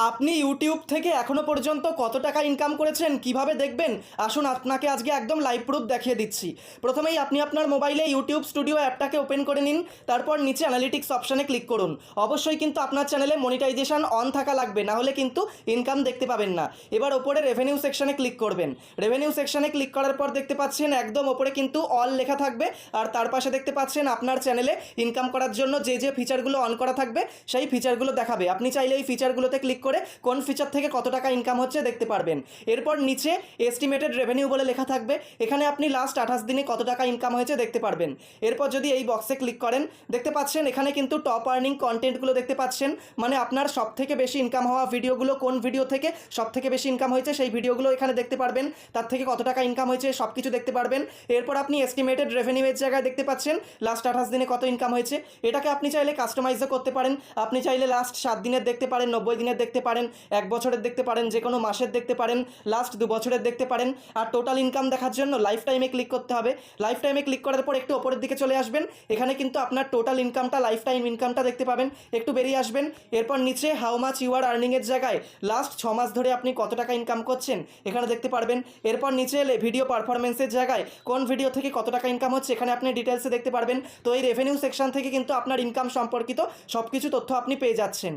আপনি ইউটিউব থেকে এখনো পর্যন্ত কত টাকা ইনকাম করেছেন কিভাবে দেখবেন? আসুন আপনাকে আজকে একদম লাইভ প্রুফ দেখিয়ে দিচ্ছি। প্রথমেই আপনি আপনার মোবাইলে ইউটিউব স্টুডিও অ্যাপটাকে ওপেন করে নিন। তারপর নিচে অ্যানালিটিক্স অপশানে ক্লিক করুন। অবশ্যই কিন্তু আপনার চ্যানেলে মনিটাইজেশন অন থাকা লাগবে, না হলে কিন্তু ইনকাম দেখতে পাবেন না। এবার ওপরে রেভিনিউ সেকশনে ক্লিক করবেন। রেভিনিউ সেকশনে ক্লিক করার পর দেখতে পাচ্ছেন একদম ওপরে কিন্তু অল লেখা থাকবে, আর তার পাশে দেখতে পাচ্ছেন আপনার চ্যানেলে ইনকাম করার জন্য যে যে ফিচারগুলো অন করা থাকবে সেই ফিচারগুলো দেখাবে। আপনি চাইলে এই ফিচারগুলোতে ক্লিক করে কোন ফিচার থেকে কত টাকা ইনকাম হচ্ছে দেখতে পারবেন। এরপর নিচে এস্টিমেটেড রেভিনিউ বলে লেখা থাকবে, এখানে আপনি লাস্ট 28 দিনে কত টাকা ইনকাম হয়েছে দেখতে পারবেন। এরপর যদি এই বক্সে ক্লিক করেন দেখতে পাচ্ছেন এখানে কিন্তু টপ আর্নিং কন্টেন্টগুলো দেখতে পাচ্ছেন, মানে আপনার সব থেকে বেশি ইনকাম হওয়া ভিডিওগুলো কোন ভিডিও থেকে সব থেকে বেশি ইনকাম হয়েছে সেই ভিডিওগুলো এখানে দেখতে পারবেন, তার থেকে কত টাকা ইনকাম হয়েছে সব কিছু দেখতে পারবেন। এরপর আপনি এস্টিমেটেড রেভিনিউয়ের জায়গায় দেখতে পাচ্ছেন লাস্ট 28 দিনে কত ইনকাম হয়েছে। এটাকে আপনি চাইলে কাস্টমাইজও করতে পারেন। আপনি চাইলে লাস্ট 7 দিনের দেখতে পারেন, 90 দিনের দেখতে পারেন, 1 বছরের দেখতে পারেন, যে কোনো মাসের দেখতে পারেন, লাস্ট 2 বছরের দেখতে পারেন। আর টোটাল ইনকাম দেখার জন্য লাইফ টাইমে ক্লিক করতে হবে। লাইফ টাইমে ক্লিক করার পর একটু ওপরের দিকে চলে আসবেন, এখানে কিন্তু আপনার টোটাল ইনকামটা লাইফ টাইম ইনকামটা দেখতে পাবেন। একটু বেরিয়ে আসবেন, এরপর নিচে হাউ মাচ ইউ আর আর্নিংয়ের জায়গায় লাস্ট 6 মাস ধরে আপনি কত টাকা ইনকাম করছেন এখানে দেখতে পারবেন। এরপর নিচে এলে ভিডিও পারফরমেন্সের জায়গায় কোন ভিডিও থেকে কত টাকা ইনকাম হচ্ছে এখানে আপনি ডিটেলসে দেখতে পারবেন। তো এই রেভিনিউ সেকশন থেকে কিন্তু আপনার ইনকাম সম্পর্কিত সব কিছু তথ্য আপনি পেয়ে যাচ্ছেন।